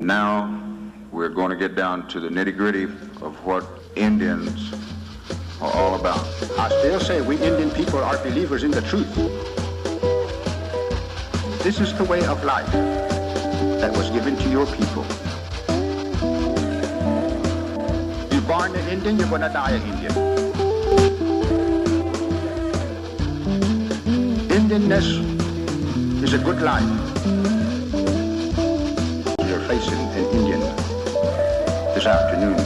Now we're going to get down to the nitty-gritty of what Indians are all about. I still say we Indian people are believers in the truth. This is the way of life that was given to your people. You're born an Indian, you're going to die an Indian. Indianness is a good life. You're facing an Indian this afternoon.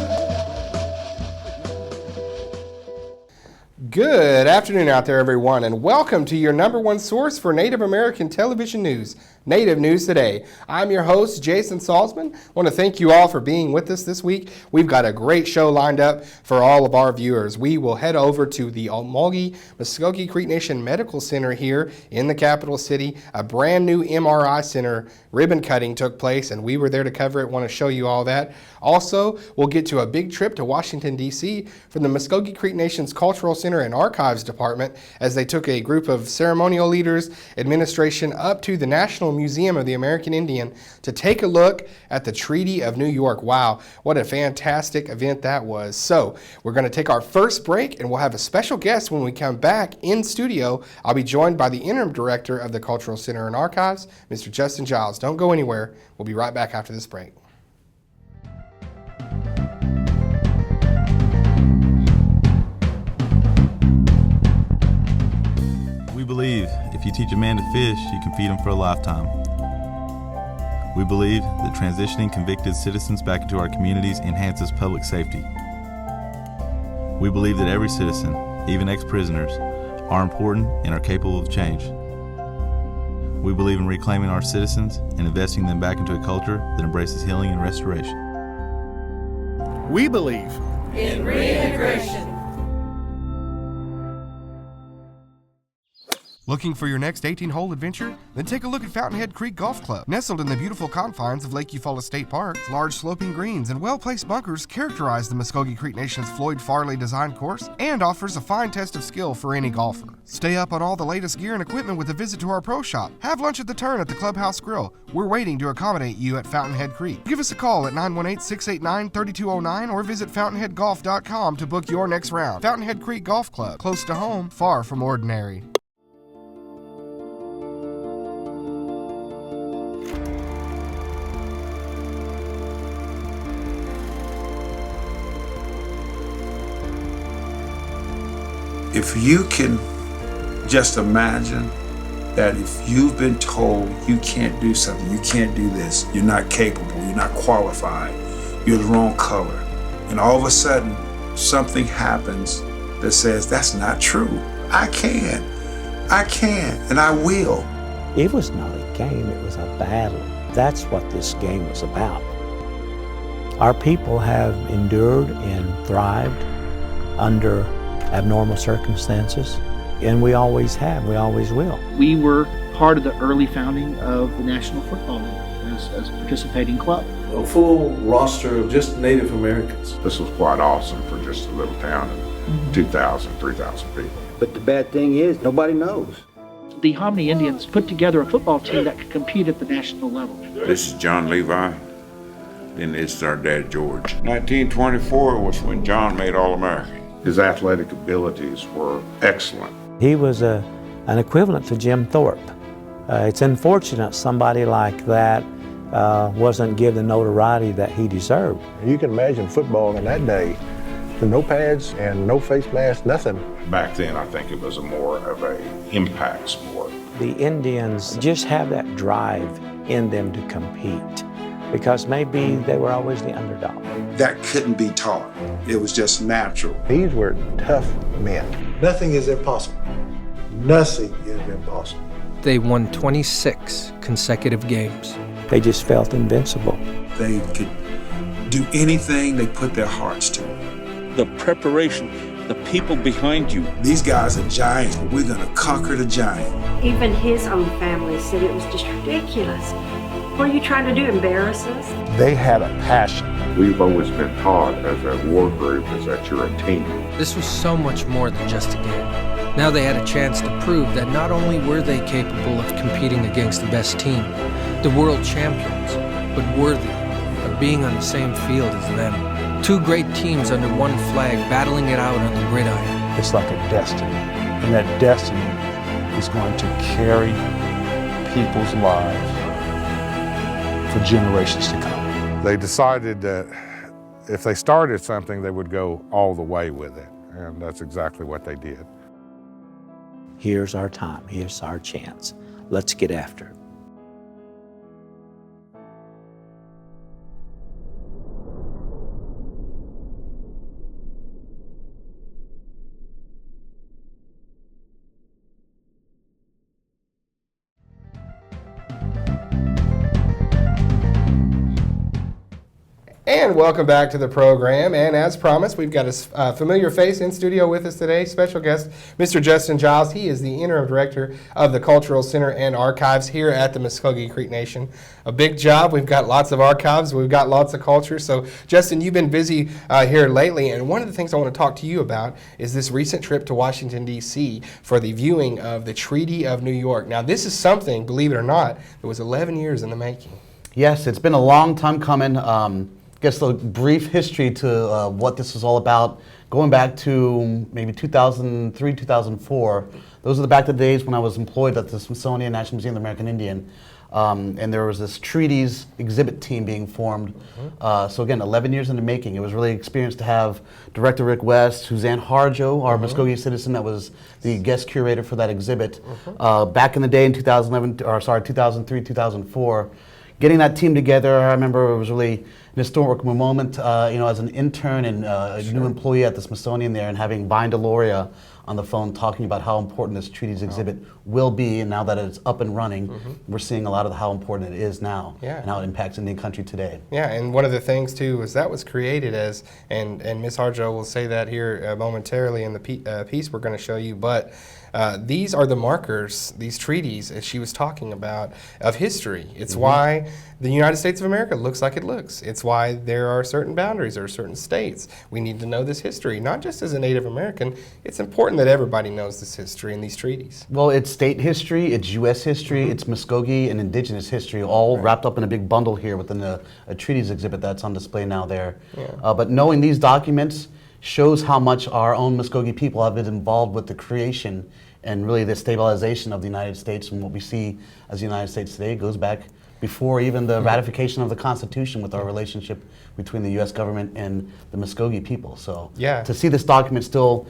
Good afternoon out there, everyone, and welcome to your number one source for Native American television news, Native News Today. I'm your host, Jason Salzman. I want to thank you all for being with us this week. We've got a great show lined up for all of our viewers. We will head over to the Okmulgee, Muscogee Creek Nation Medical Center here in the capital city. A brand new MRI Center ribbon cutting took place, and we were there to cover it. Want to show you all that. Also, we'll get to a big trip to Washington, D.C. from the Muscogee Creek Nation's Cultural Center and Archives Department as they took a group of ceremonial leaders, administration up to the National Museum of the American Indian to take a look at the Treaty of New York. Wow, what a fantastic event that was. So we're going to take our first break, and we'll have a special guest when we come back in studio. I'll be joined by the interim director of the Cultural Center and Archives, Mr. Justin Giles. Don't go anywhere. We'll be right back after this break. We believe if you teach a man to fish, you can feed him for a lifetime. We believe that transitioning convicted citizens back into our communities enhances public safety. We believe that every citizen, even ex-prisoners, are important and are capable of change. We believe in reclaiming our citizens and investing them back into a culture that embraces healing and restoration. We believe in reintegration. Looking for your next 18-hole adventure? Then take a look at Fountainhead Creek Golf Club. Nestled in the beautiful confines of Lake Eufaula State Park, large sloping greens and well-placed bunkers characterize the Muscogee Creek Nation's Floyd Farley designed course and offers a fine test of skill for any golfer. Stay up on all the latest gear and equipment with a visit to our pro shop. Have lunch at the Turn at the Clubhouse Grill. We're waiting to accommodate you at Fountainhead Creek. Give us a call at 918-689-3209 or visit fountainheadgolf.com to book your next round. Fountainhead Creek Golf Club, close to home, far from ordinary. If you can just imagine that if you've been told you can't do something, you can't do this, you're not capable, you're not qualified, you're the wrong color, and all of a sudden something happens that says that's not true. I can, and I will. It was not a game, it was a battle. That's what this game was about. Our people have endured and thrived under abnormal circumstances, and we always have, we always will. We were part of the early founding of the National Football League as a participating club. A full roster of just Native Americans. This was quite awesome for just a little town of 2,000, 3,000 people. But the bad thing is, nobody knows. The Omni Indians put together a football team that could compete at the national level. This is John Levi, and this is our dad, George. 1924 was when John made All-American. His athletic abilities were excellent. He was an equivalent to Jim Thorpe. It's unfortunate somebody like that wasn't given the notoriety that he deserved. You can imagine football in that day, with no pads and no face masks, nothing. Back then, I think it was more of a impact sport. The Indians just have that drive in them to compete because maybe they were always the underdog. That couldn't be taught. It was just natural. These were tough men. Nothing is impossible. Nothing is impossible. They won 26 consecutive games. They just felt invincible. They could do anything they put their hearts to. The preparation, the people behind you. These guys are giants. We're gonna conquer the giant. Even his own family said it was just ridiculous. What are you trying to do, embarrass us? They had a passion. We've always been taught as a war group is that you're a team. This was so much more than just a game. Now they had a chance to prove that not only were they capable of competing against the best team, the world champions, but worthy being on the same field as them. Two great teams under one flag battling it out on the gridiron. It's like a destiny, and that destiny is going to carry people's lives for generations to come. They decided that if they started something, they would go all the way with it, and that's exactly what they did. Here's our time, here's our chance. Let's get after it. And welcome back to the program. And as promised, we've got a familiar face in studio with us today, special guest, Mr. Justin Giles. He is the interim director of the Cultural Center and Archives here at the Muscogee Creek Nation. A big job. We've got lots of archives. We've got lots of culture. So, Justin, you've been busy here lately. And one of the things I want to talk to you about is this recent trip to Washington, D.C. for the viewing of the Treaty of New York. Now, this is something, believe it or not, that was 11 years in the making. Yes, it's been a long time coming. I guess the brief history to what this is all about, going back to maybe 2003, 2004. Those are back to the days when I was employed at the Smithsonian National Museum of the American Indian. And there was this treaties exhibit team being formed. So again, 11 years in the making. It was really an experience to have Director Rick West, Suzanne Harjo, our Muscogee citizen that was the guest curator for that exhibit. Back in the day in 2003, 2004. Getting that team together, I remember it was really an historic moment, as an intern and a new employee at the Smithsonian there, and having Deloria on the phone talking about how important this treaties exhibit will be, and now that it's up and running, we're seeing a lot of how important it is now and how it impacts Indian country today. Yeah, and one of the things too is that was created as, and Ms. Harjo will say that here momentarily in the piece we're going to show you, but these are the markers, these treaties, as she was talking about, of history. It's why the United States of America looks like it looks. It's why there are certain boundaries or certain states. We need to know this history, not just as a Native American. It's important that everybody knows this history and these treaties. Well, it's state history, it's U.S. history, it's Muscogee and indigenous history, all wrapped up in a big bundle here within a treaties exhibit that's on display now there. But knowing these documents shows how much our own Muscogee people have been involved with the creation and really the stabilization of the United States, and what we see as the United States today goes back before even the ratification of the Constitution with our relationship between the U.S. government and the Muscogee people. So to see this document still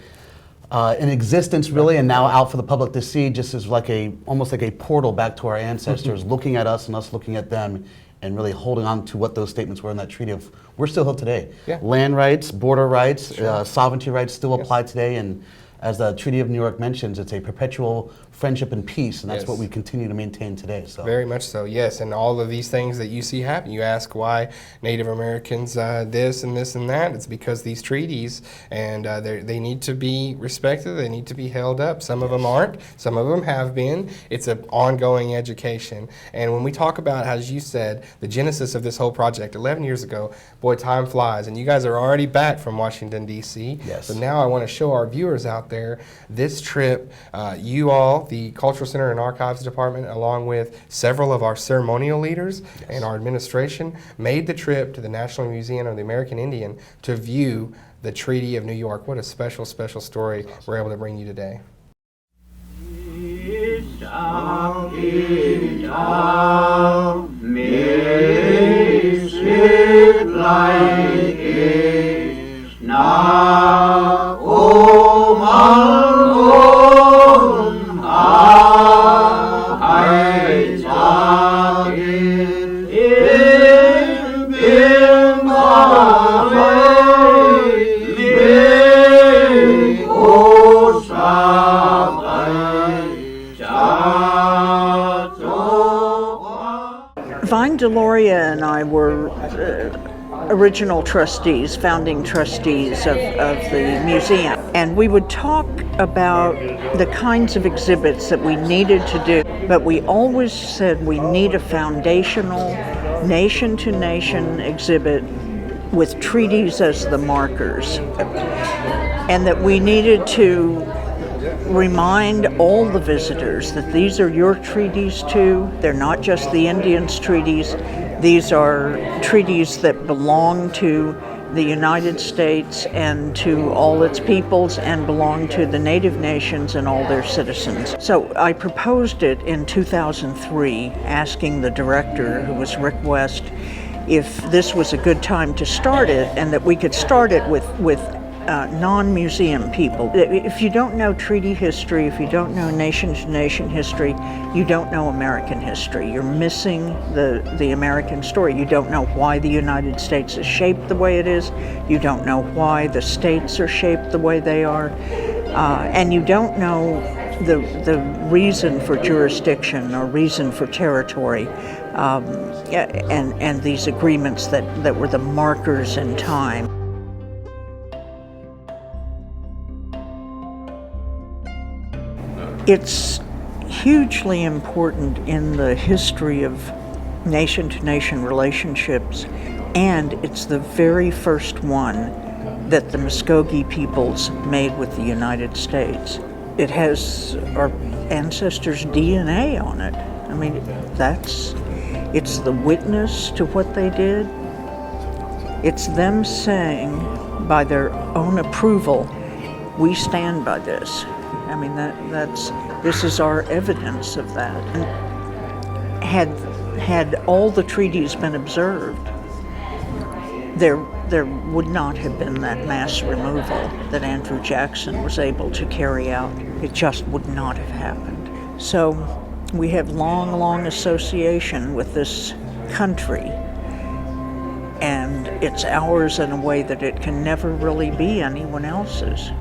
in existence really and now out for the public to see just is like almost like a portal back to our ancestors looking at us and us looking at them and really holding on to what those statements were in that treaty of we're still here today. Land rights, border rights, sovereignty rights still apply today, and as the Treaty of New York mentions, it's a perpetual friendship and peace, and that's what we continue to maintain today. So very much so, yes. And all of these things that you see happen, you ask why Native Americans this and this and that. It's because these treaties, and they need to be respected. They need to be held up. Some of them aren't. Some of them have been. It's an ongoing education. And when we talk about, as you said, the genesis of this whole project 11 years ago, boy, time flies. And you guys are already back from Washington, D.C. So now I want to show our viewers out there this trip. You all, the Cultural Center and Archives Department, along with several of our ceremonial leaders and our administration, made the trip to the National Museum of the American Indian to view the Treaty of New York. What a special, special story we're able to bring you today. Deloria and I were original trustees, founding trustees of the museum, and we would talk about the kinds of exhibits that we needed to do, but we always said we need a foundational nation-to-nation exhibit with treaties as the markers, and that we needed to remind all the visitors that these are your treaties too. They're not just the Indians' treaties. These are treaties that belong to the United States and to all its peoples and belong to the native nations and all their citizens. So I proposed it in 2003, asking the director, who was Rick West, if this was a good time to start it and that we could start it with non-museum people. If you don't know treaty history, if you don't know nation-to-nation history, you don't know American history. You're missing the American story. You don't know why the United States is shaped the way it is. You don't know why the states are shaped the way they are. And you don't know the reason for jurisdiction or reason for territory, and these agreements that were the markers in time. It's hugely important in the history of nation-to-nation relationships, and it's the very first one that the Muscogee peoples made with the United States. It has our ancestors' DNA on it. I mean, it's the witness to what they did. It's them saying, by their own approval, we stand by this. I mean, this is our evidence of that. And had all the treaties been observed, there would not have been that mass removal that Andrew Jackson was able to carry out. It just would not have happened. So we have long association with this country, and it's ours in a way that it can never really be anyone else's.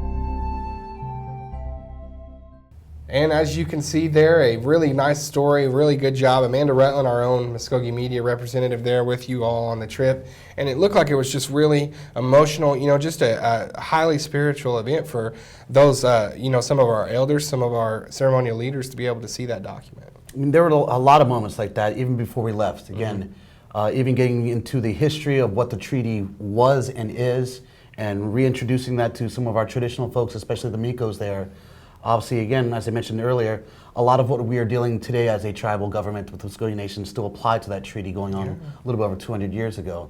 And as you can see there, a really nice story, really good job. Amanda Rutland, our own Muscogee media representative, there with you all on the trip. And it looked like it was just really emotional, just a highly spiritual event for those, some of our elders, some of our ceremonial leaders to be able to see that document. I mean, there were a lot of moments like that even before we left. Again, even getting into the history of what the treaty was and is, and reintroducing that to some of our traditional folks, especially the Micos there. Obviously, again, as I mentioned earlier, a lot of what we are dealing today as a tribal government with the Muscogee Nation still applied to that treaty going on a little bit over 200 years ago.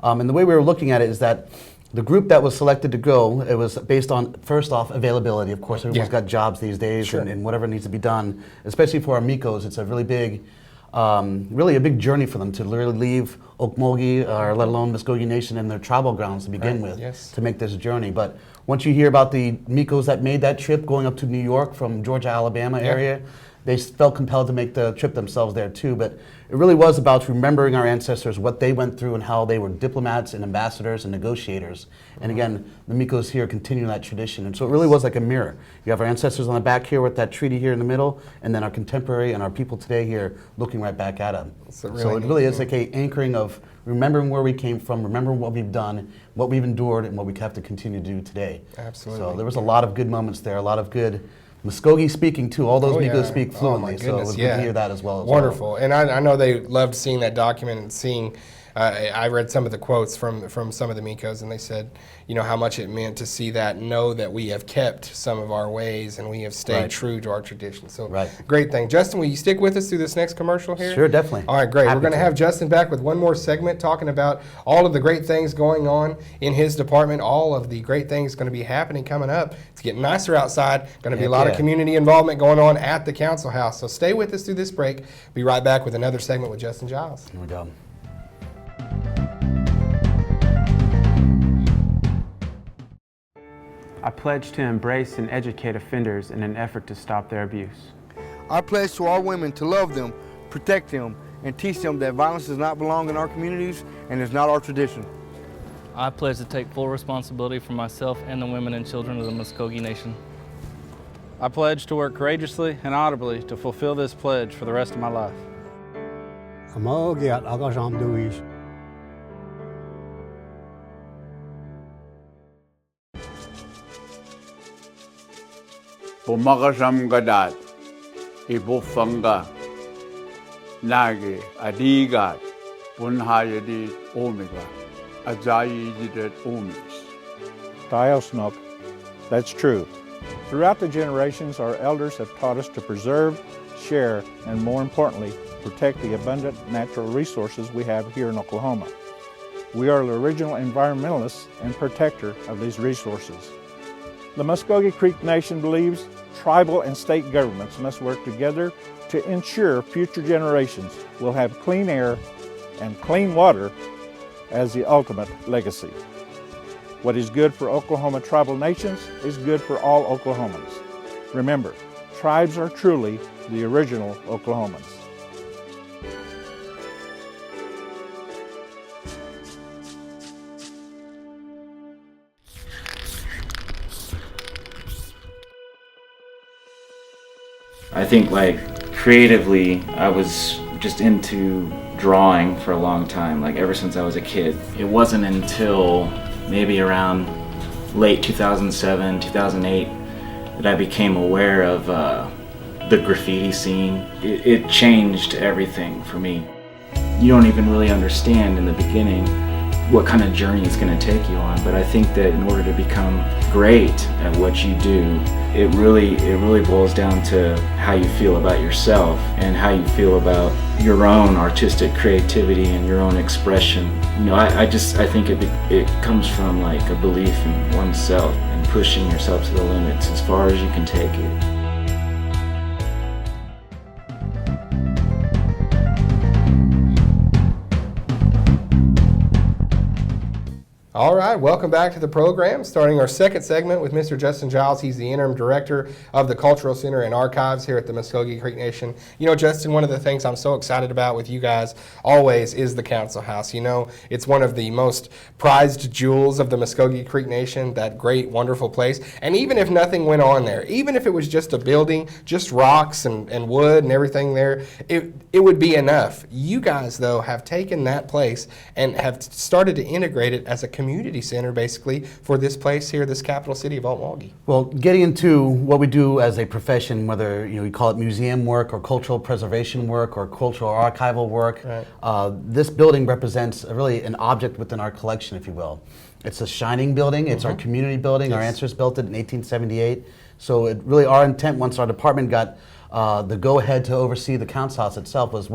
And the way we were looking at it is that the group that was selected to go, it was based on, first off, availability. Of course, everyone's got jobs these days, and whatever needs to be done, especially for our Micos, it's a really big, really a big journey for them to literally leave Okmulgee, or let alone Muscogee Nation and their tribal grounds to begin with, to make this journey. But once you hear about the Micos that made that trip going up to New York from Georgia, Alabama area, they felt compelled to make the trip themselves there too. But it really was about remembering our ancestors, what they went through and how they were diplomats and ambassadors and negotiators. And again, the Micos here continue that tradition. And so it really was like a mirror. You have our ancestors on the back here with that treaty here in the middle, and then our contemporary and our people today here looking right back at them. So it really is like a anchoring of remembering where we came from, remembering what we've done, what we've endured, and what we have to continue to do today. Absolutely. So there was a lot of good moments there, a lot of good Muscogee speaking too. All those Micos speak fluently, so it was good to hear that as well. Wonderful. And I know they loved seeing that document and seeing, I read some of the quotes from some of the Micos, and they said, how much it meant to see that, know that we have kept some of our ways and we have stayed true to our traditions. So great thing. Justin, will you stick with us through this next commercial here? Sure, definitely. All right, great. We're going to have Justin back with one more segment talking about all of the great things going on in his department, all of the great things going to be happening coming up. It's getting nicer outside. Going to be a lot of community involvement going on at the council house. So stay with us through this break. Be right back with another segment with Justin Giles. Here we go. I pledge to embrace and educate offenders in an effort to stop their abuse. I pledge to all women to love them, protect them, and teach them that violence does not belong in our communities and is not our tradition. I pledge to take full responsibility for myself and the women and children of the Muscogee Nation. I pledge to work courageously and audibly to fulfill this pledge for the rest of my life. Pumakasam gadat, ibufanga, nage, adigat, punhayadit omega, ajayididet omis. Diosnok, that's true. Throughout the generations, our elders have taught us to preserve, share, and more importantly, protect the abundant natural resources we have here in Oklahoma. We are the original environmentalists and protector of these resources. The Muscogee Creek Nation believes tribal and state governments must work together to ensure future generations will have clean air and clean water as the ultimate legacy. What is good for Oklahoma tribal nations is good for all Oklahomans. Remember, tribes are truly the original Oklahomans. I think creatively, I was just into drawing for a long time, ever since I was a kid. It wasn't until maybe around late 2007, 2008 that I became aware of the graffiti scene. It changed everything for me. You don't even really understand in the beginning what kind of journey it's going to take you on, but I think that in order to become great at what you do, it really boils down to how you feel about yourself and how you feel about your own artistic creativity and your own expression. I think it comes from a belief in oneself and pushing yourself to the limits as far as you can take it. All right, welcome back to the program. Starting our second segment with Mr. Justin Giles. He's the interim director of the Cultural Center and Archives here at the Muscogee Creek Nation. Justin, one of the things I'm so excited about with you guys always is the Council House. It's one of the most prized jewels of the Muscogee Creek Nation, that great, wonderful place. And even if nothing went on there, even if it was just a building, just rocks and wood and everything there, it would be enough. You guys, though, have taken that place and have started to integrate it as a community center, basically, for this place here, this capital city of Okmulgee. Well, getting into what we do as a profession, whether you call it museum work or cultural preservation work or cultural archival work, right. This building represents really an object within our collection, if you will. It's a shining building. It's our community building. Yes. Our ancestors built it in 1878. So our intent, once our department got the go-ahead to oversee the council house itself, was,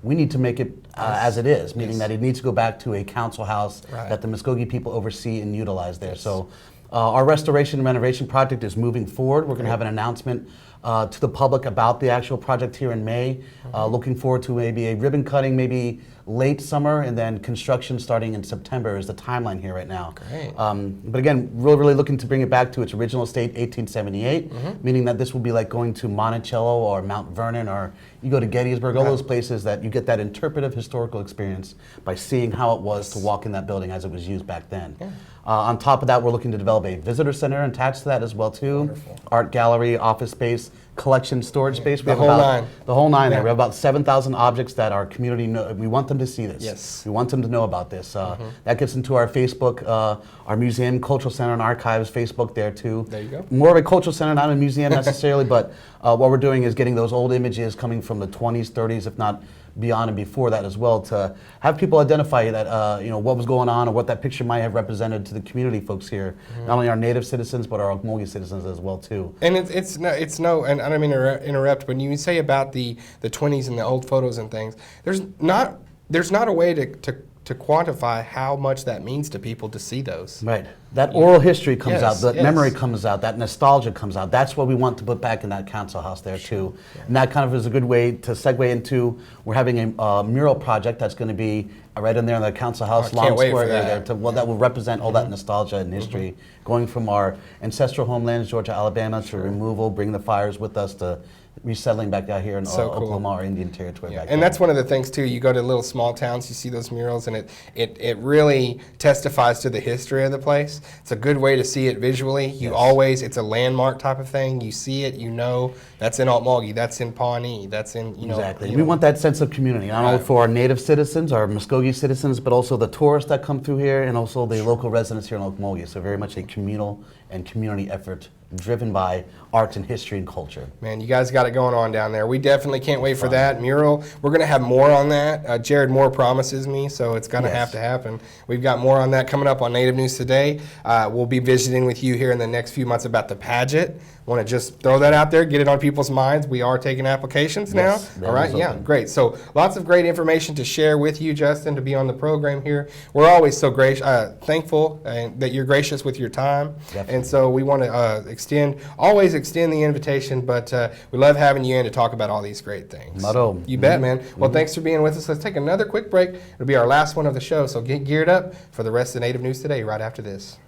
we need to make it as it is, meaning that it needs to go back to a council house that the Muscogee people oversee and utilize there. Yes. So our restoration and renovation project is moving forward. We're going to have an announcement to the public about the actual project here in May. Looking forward to maybe a ribbon cutting, maybe late summer, and then construction starting in September is the timeline here right now. Great. But again, really looking to bring it back to its original state, 1878, meaning that this will be like going to Monticello or Mount Vernon, or you go to Gettysburg, all those places that you get that interpretive historical experience by seeing how it was to walk in that building as it was used back then. Yeah. On top of that, we're looking to develop a visitor center attached to that as well too. Wonderful. Art gallery, office space, collection storage space. The whole nine. The whole nine there. We have about 7,000 objects that our community we want them to see this. Yes. We want them to know about this. That gets into our Facebook, our museum, cultural center and archives Facebook there too. There you go. More of a cultural center, not a museum necessarily, but what we're doing is getting those old images coming from the 20s, 30s, if not beyond and before that as well, to have people identify that what was going on or what that picture might have represented to the community folks here, not only our native citizens but our Okmulgee citizens as well too. And it's no, and I don't mean to interrupt, when you say about the 20s and the old photos and things, there's not a way to quantify how much that means to people to see those. Right. That oral history comes out, that memory comes out, that nostalgia comes out. That's what we want to put back in that council house there too. Yeah. And that kind of is a good way to segue into, we're having a mural project that's going to be right in there in the council house, long square there, that will represent all that nostalgia and history, going from our ancestral homelands, Georgia, Alabama, to removal, bring the fires with us, to resettling back out here in Oklahoma, our Indian territory back there. And that's one of the things too, you go to little small towns, you see those murals, and it really testifies to the history of the place. It's a good way to see it visually. It's a landmark type of thing. You see it, that's in Okmulgee, that's in Pawnee, that's in, Exactly. We want that sense of community, not only for our native citizens, our Muscogee citizens, but also the tourists that come through here and also the local residents here in Okmulgee. So very much a communal and community effort driven by arts and history and culture. Man, you guys got it going on down there. We definitely can't wait for that mural. We're going to have more on that. Jared Moore promises me, so it's going to have to happen. We've got more on that coming up on Native News Today. We'll be visiting with you here in the next few months about the pageant. Want to just throw that out there, get it on people's minds. We are taking applications now. All right, yeah, great. So lots of great information to share with you, Justin, to be on the program here. We're always so thankful that you're gracious with your time. Definitely. And so we want to always extend the invitation, but we love having you in to talk about all these great things. You bet, man. Well, thanks for being with us. Let's take another quick break. It'll be our last one of the show, so get geared up for the rest of Native News Today right after this.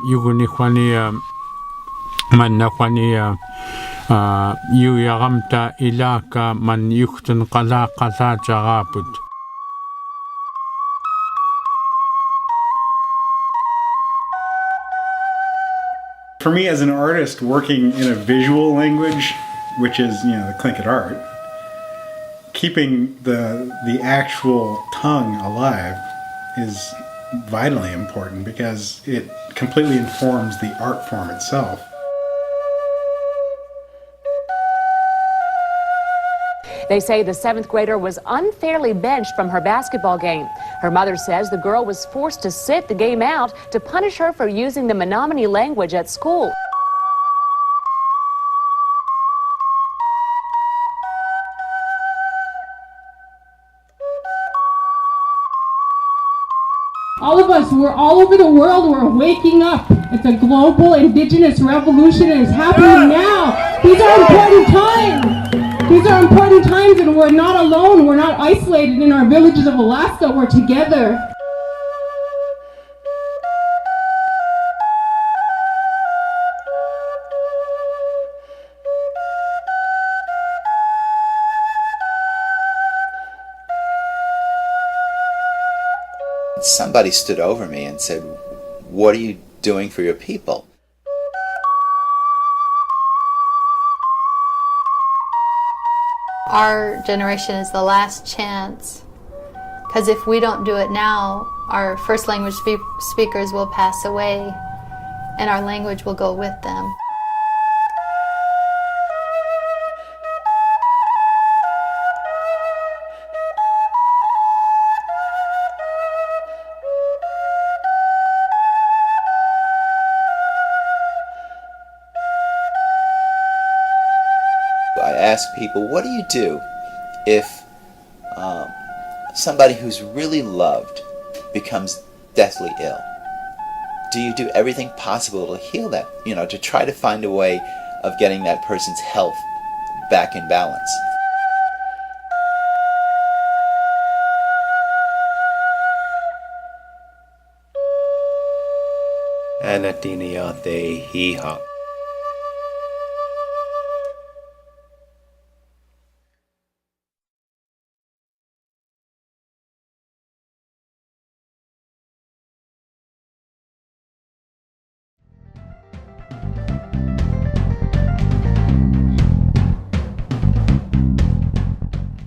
Yugunikhwania mannakhwania yuyagamta ilaka man yuktun qala jagaput. For me as an artist working in a visual language, which is, the Tlingit art, keeping the actual tongue alive is vitally important because it completely informs the art form itself. They say the 7th grader was unfairly benched from her basketball game. Her mother says the girl was forced to sit the game out to punish her for using the Menominee language at school. All of us, we're all over the world, we're waking up. It's a global indigenous revolution and it's happening now. These are important times. These are important times and we're not alone. We're not isolated in our villages of Alaska. We're together. Somebody stood over me and said, "What are you doing for your people?" Our generation is the last chance, because if we don't do it now, our first language speakers will pass away and our language will go with them. Ask people, what do you do if somebody who's really loved becomes deathly ill? Do you do everything possible to heal that, to try to find a way of getting that person's health back in balance? Anatinia te hiha.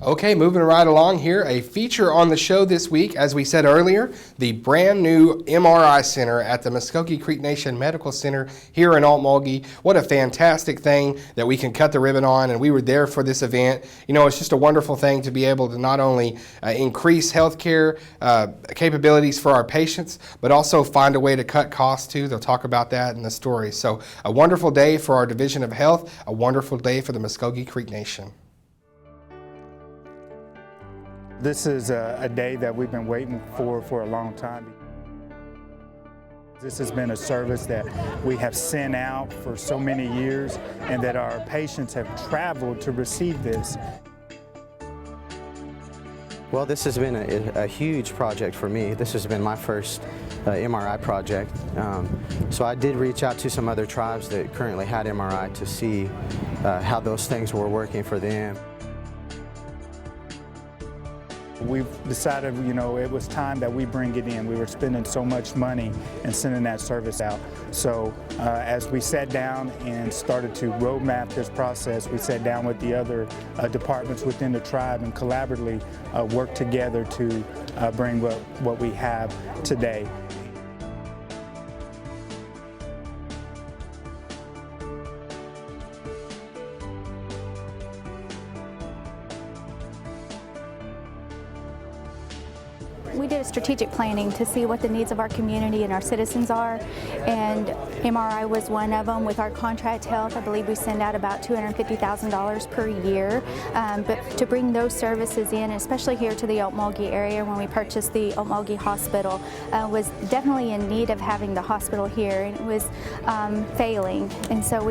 Okay, moving right along here, a feature on the show this week, as we said earlier, the brand new MRI Center at the Muscogee Creek Nation Medical Center here in Okmulgee. What a fantastic thing that we can cut the ribbon on, and we were there for this event. It's just a wonderful thing to be able to not only increase healthcare capabilities for our patients, but also find a way to cut costs too. They'll talk about that in the story. So a wonderful day for our Division of Health, a wonderful day for the Muscogee Creek Nation. This is a day that we've been waiting for a long time. This has been a service that we have sent out for so many years and that our patients have traveled to receive this. Well, this has been a huge project for me. This has been my first MRI project. So I did reach out to some other tribes that currently had MRI to see how those things were working for them. We've decided, you know, it was time that we bring it in. We were spending so much money and sending that service out. So as we sat down and started to roadmap this process, we sat down with the other departments within the tribe and collaboratively worked together to bring what we have today. We did a strategic planning to see what the needs of our community and our citizens are, and MRI was one of them. With our contract health, I believe we send out about $250,000 per year, but to bring those services in, especially here to the Okmulgee area, when we purchased the Okmulgee Hospital, was definitely in need of having the hospital here, and it was failing. And so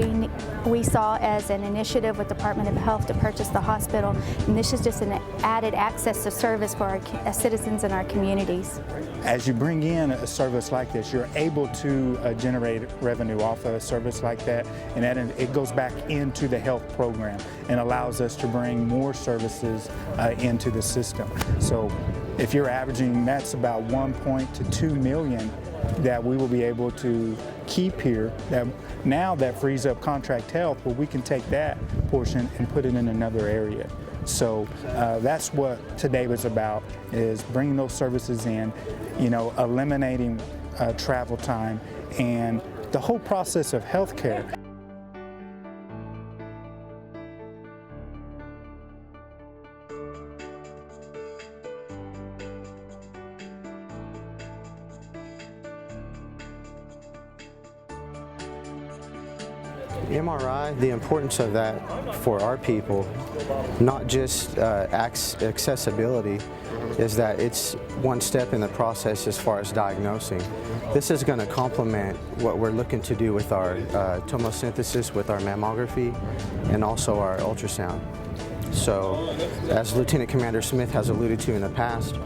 we saw as an initiative with Department of Health to purchase the hospital, and this is just an added access to service for our citizens and our communities. As you bring in a service like this, you're able to generate revenue off of a service like that, and it goes back into the health program and allows us to bring more services into the system. So if you're averaging, that's about 1.2 million that we will be able to keep here. That frees up contract health, but we can take that portion and put it in another area. So that's what today was about, is bringing those services in, you know, eliminating travel time and the whole process of healthcare. MRI, the importance of that for our people, not just accessibility, is that it's one step in the process as far as diagnosing. This is going to complement what we're looking to do with our tomosynthesis, with our mammography, and also our ultrasound. So, as Lieutenant Commander Smith has alluded to in the past,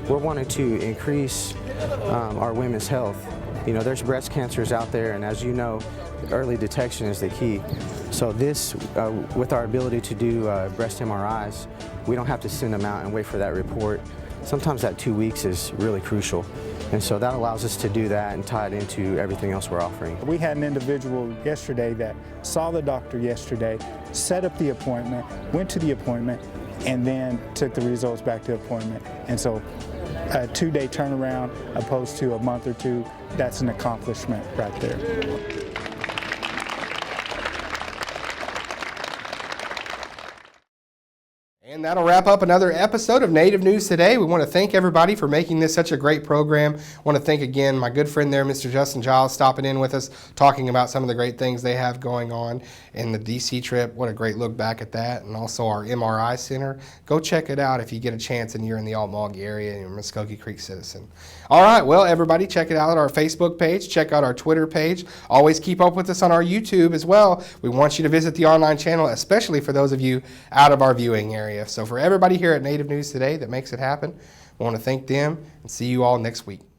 we're wanting to increase our women's health. You know, there's breast cancers out there, and as you know, early detection is the key. So this, with our ability to do breast MRIs, we don't have to send them out and wait for that report. Sometimes that 2 weeks is really crucial. And so that allows us to do that and tie it into everything else we're offering. We had an individual yesterday that saw the doctor yesterday, set up the appointment, went to the appointment, and then took the results back to the appointment. And so a 2-day turnaround opposed to a month or two, that's an accomplishment right there. And that'll wrap up another episode of Native News Today. We want to thank everybody for making this such a great program. I want to thank again my good friend there, Mr. Justin Giles, stopping in with us, talking about some of the great things they have going on in the DC trip. What a great look back at that. And also our MRI Center. Go check it out if you get a chance and you're in the Okmulgee area and you're a Muscogee Creek citizen. All right, well, everybody, check it out at our Facebook page. Check out our Twitter page. Always keep up with us on our YouTube as well. We want you to visit the online channel, especially for those of you out of our viewing area. So for everybody here at Native News Today that makes it happen, we want to thank them and see you all next week.